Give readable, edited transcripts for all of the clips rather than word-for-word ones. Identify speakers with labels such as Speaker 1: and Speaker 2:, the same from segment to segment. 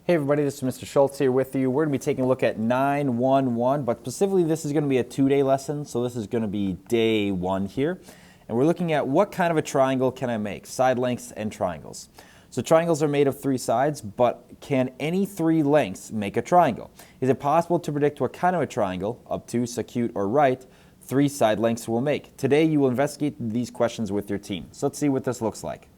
Speaker 1: Hey everybody, this is Mr. Schultz here with you. We're going to be taking a look at 911, but specifically this is going to be a 2-day lesson, so this is going to be day 1 here. And we're looking at what kind of a triangle can I make, side lengths and triangles. So triangles are made of 3 sides, but can any 3 lengths make a triangle? Is it possible to predict what kind of a triangle, obtuse, acute, or right, 3 side lengths will make? Today you will investigate these questions with your team. So let's see what this looks like.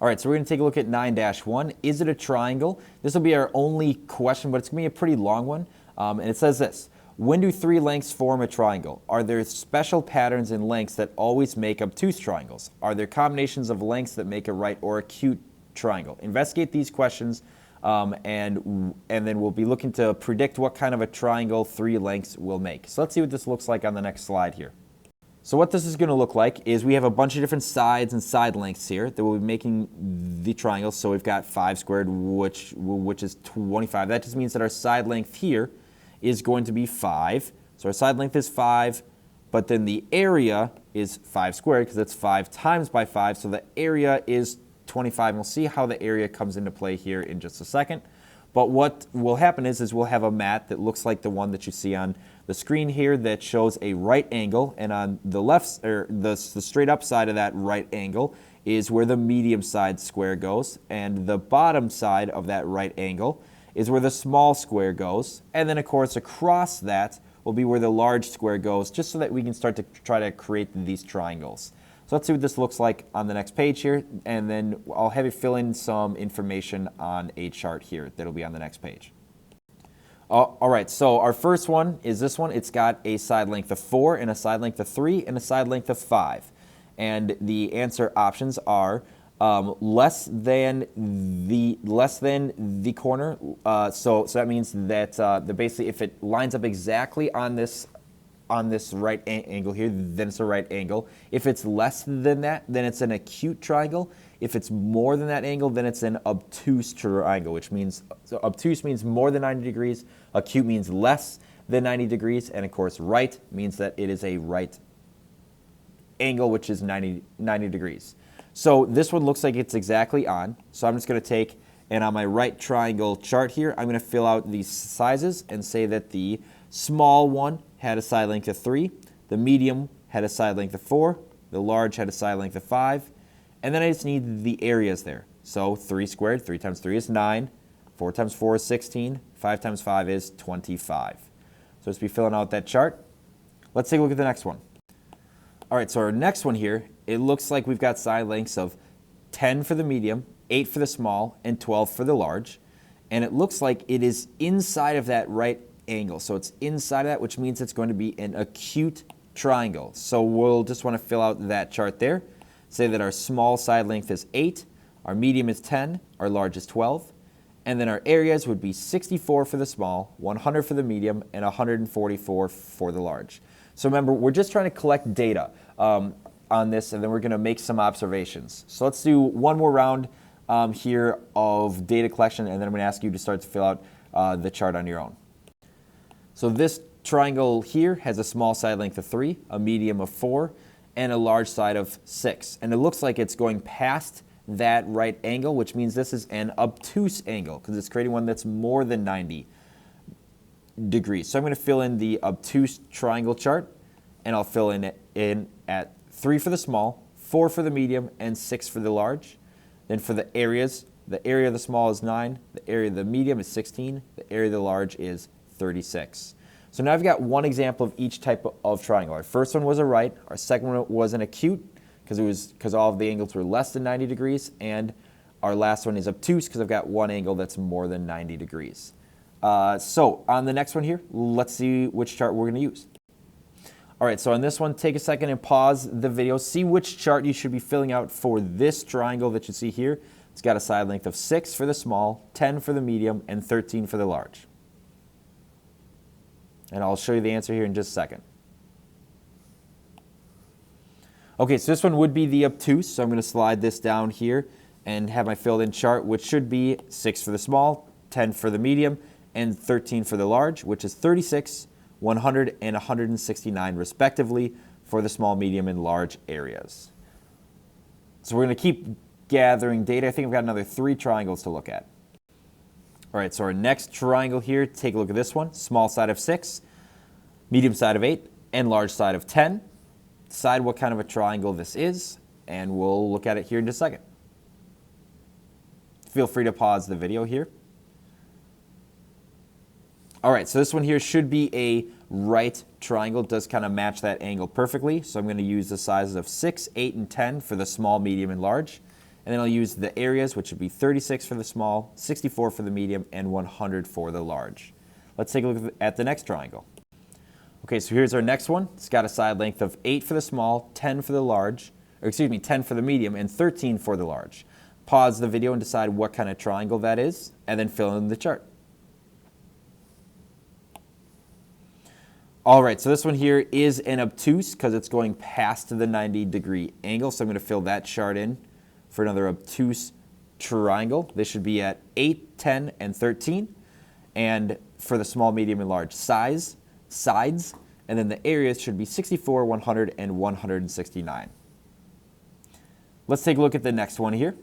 Speaker 1: All right, so we're going to take a look at 9-1. Is it a triangle? This will be our only question, but it's going to be a pretty long one. And it says this: when do 3 lengths form a triangle? Are there special patterns in lengths that always make obtuse triangles? Are there combinations of lengths that make a right or acute triangle? Investigate these questions, and then we'll be looking to predict what kind of a triangle 3 lengths will make. So let's see what this looks like on the next slide here. So what this is going to look like is we have a bunch of different sides and side lengths here that will be making the triangle. So we've got 5 squared, which is 25. That just means that our side length here is going to be 5. So our side length is 5, but then the area is 5 squared because it's 5 times by 5. So the area is 25. And we'll see how the area comes into play here in just a second. But what will happen is we'll have a mat that looks like the one that you see on the screen here that shows a right angle, and on the left, or the straight up side of that right angle is where the medium side square goes, and the bottom side of that right angle is where the small square goes, and then of course across that will be where the large square goes, just so that we can start to try to create these triangles. So let's see what this looks like on the next page here, and then I'll have you fill in some information on a chart here that'll be on the next page. All right, so our first one is this one. It's got a side length of 4 and a side length of 3 and a side length of 5. And the answer options are less than the corner. So that means that basically if it lines up exactly on this right angle here, then it's a right angle. If it's less than that, then it's an acute triangle. If it's more than that angle, then it's an obtuse triangle, which means, so obtuse means more than 90 degrees, acute means less than 90 degrees, and of course right means that it is a right angle, which is 90 degrees. So this one looks like it's exactly on. So I'm just going to take, and on my right triangle chart here, I'm going to fill out these sizes and say that the small one had a side length of 3, the medium had a side length of 4, the large had a side length of 5, and then I just need the areas there. So 3 squared, 3 times 3 is 9, 4 times 4 is 16, 5 times 5 is 25. So let's be filling out that chart. Let's take a look at the next one. All right, so our next one here, it looks like we've got side lengths of 10 for the medium, 8 for the small, and 12 for the large. And it looks like it is inside of that right angle. So it's inside of that, which means it's going to be an acute triangle. So we'll just want to fill out that chart there. Say that our small side length is 8, our medium is 10, our large is 12, and then our areas would be 64 for the small, 100 for the medium, and 144 for the large. So remember, we're just trying to collect data on this, and then we're going to make some observations. So let's do one more round here of data collection, and then I'm going to ask you to start to fill out the chart on your own. So this triangle here has a small side length of 3, a medium of 4, and a large side of 6. And it looks like it's going past that right angle, which means this is an obtuse angle because it's creating one that's more than 90 degrees. So I'm going to fill in the obtuse triangle chart, and I'll fill in at 3 for the small, 4 for the medium, and 6 for the large. Then for the areas, the area of the small is 9, the area of the medium is 16, the area of the large is 36. So now I've got one example of each type of triangle. Our first one was a right. Our second one was an acute because all of the angles were less than 90 degrees. And our last one is obtuse because I've got one angle that's more than 90 degrees. So on the next one here, let's see which chart we're going to use. All right, so on this one, take a second and pause the video. See which chart you should be filling out for this triangle that you see here. It's got a side length of 6 for the small, 10 for the medium, and 13 for the large. And I'll show you the answer here in just a second. Okay, so this one would be the obtuse. So I'm going to slide this down here and have my filled in chart, which should be 6 for the small, 10 for the medium, and 13 for the large, which is 36, 100, and 169 respectively for the small, medium, and large areas. So we're going to keep gathering data. I think we've got another 3 triangles to look at. All right, so our next triangle here, take a look at this one. Small side of 6, medium side of 8, and large side of 10. Decide what kind of a triangle this is, and we'll look at it here in just a second. Feel free to pause the video here. All right, so this one here should be a right triangle. It does kind of match that angle perfectly. So I'm going to use the sizes of 6, 8, and 10 for the small, medium, and large. And then I'll use the areas, which would be 36 for the small, 64 for the medium, and 100 for the large. Let's take a look at the next triangle. Okay, so here's our next one. It's got a side length of 8 for the small, 10 for the large, or excuse me, 10 for the medium, and 13 for the large. Pause the video and decide what kind of triangle that is, and then fill in the chart. All right, so this one here is an obtuse because it's going past the 90-degree angle. So I'm going to fill that chart in for another obtuse triangle. This should be at 8, 10, and 13. And for the small, medium, and large sides. And then the areas should be 64, 100, and 169. Let's take a look at the next one here.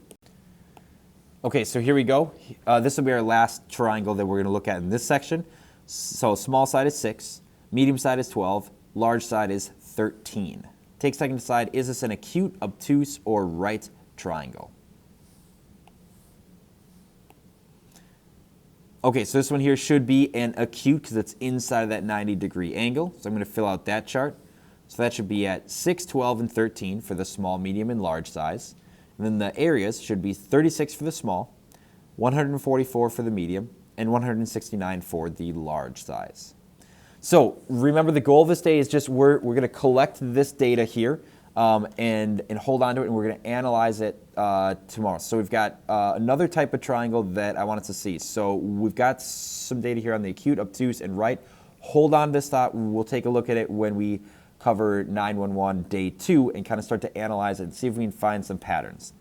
Speaker 1: Okay, so here we go. This will be our last triangle that we're going to look at in this section. So small side is 6. Medium side is 12, large side is 13. Take a second to decide, is this an acute, obtuse, or right triangle? Okay, so this one here should be an acute because it's inside of that 90-degree angle. So I'm going to fill out that chart. So that should be at 6, 12, and 13 for the small, medium, and large size. And then the areas should be 36 for the small, 144 for the medium, and 169 for the large size. So remember, the goal of this day is just we're going to collect this data here and hold on to it, and we're going to analyze it tomorrow. So we've got another type of triangle that I wanted to see. So we've got some data here on the acute, obtuse, and right. Hold on to this thought. We'll take a look at it when we cover 911 day 2 and kind of start to analyze it and see if we can find some patterns.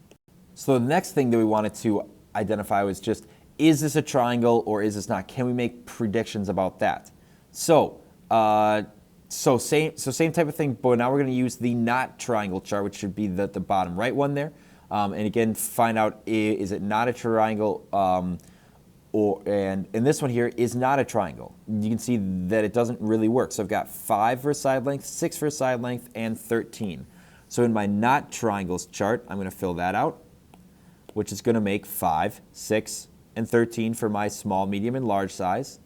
Speaker 1: So the next thing that we wanted to identify was just, is this a triangle or is this not? Can we make predictions about that? So same type of thing, but now we're going to use the not triangle chart, which should be the bottom right one there. And again, find out, is it not a triangle, and this one here is not a triangle. You can see that it doesn't really work. So I've got 5 for a side length, 6 for a side length, and 13. So in my not triangles chart, I'm going to fill that out, which is going to make 5, 6, and 13 for my small, medium, and large size.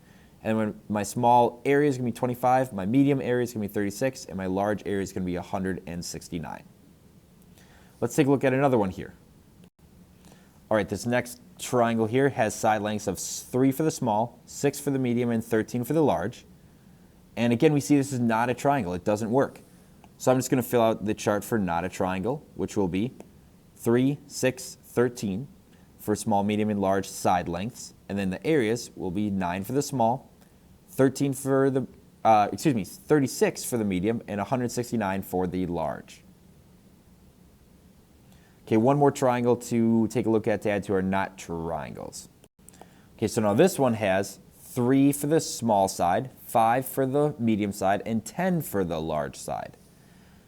Speaker 1: And when my small area is going to be 25, my medium area is going to be 36, and my large area is going to be 169. Let's take a look at another one here. All right, this next triangle here has side lengths of 3 for the small, 6 for the medium, and 13 for the large. And again, we see this is not a triangle. It doesn't work. So I'm just going to fill out the chart for not a triangle, which will be 3, 6, 13 for small, medium, and large side lengths. And then the areas will be 9 for the small, 13 for the, 36 for the medium, and 169 for the large. Okay, one more triangle to take a look at to add to our not triangles. Okay, so now this one has 3 for the small side, 5 for the medium side, and 10 for the large side.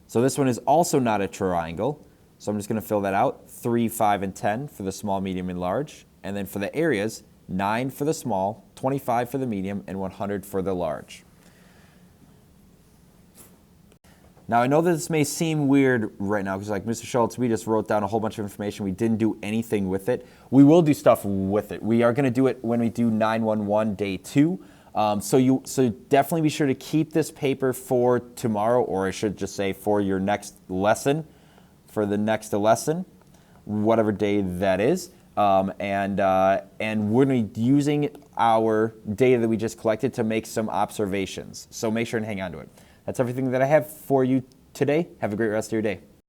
Speaker 1: So this one is also not a triangle. So I'm just going to fill that out, 3, 5, and 10 for the small, medium, and large. And then for the areas, 9 for the small, 25 for the medium, and 100 for the large. Now, I know that this may seem weird right now because, like Mr. Schultz, we just wrote down a whole bunch of information. We didn't do anything with it. We will do stuff with it. We are going to do it when we do 911 day 2. So definitely be sure to keep this paper for tomorrow, or I should just say for your next lesson, for the next lesson, whatever day that is. And we're going to be using our data that we just collected to make some observations. So make sure and hang on to it. That's everything that I have for you today. Have a great rest of your day.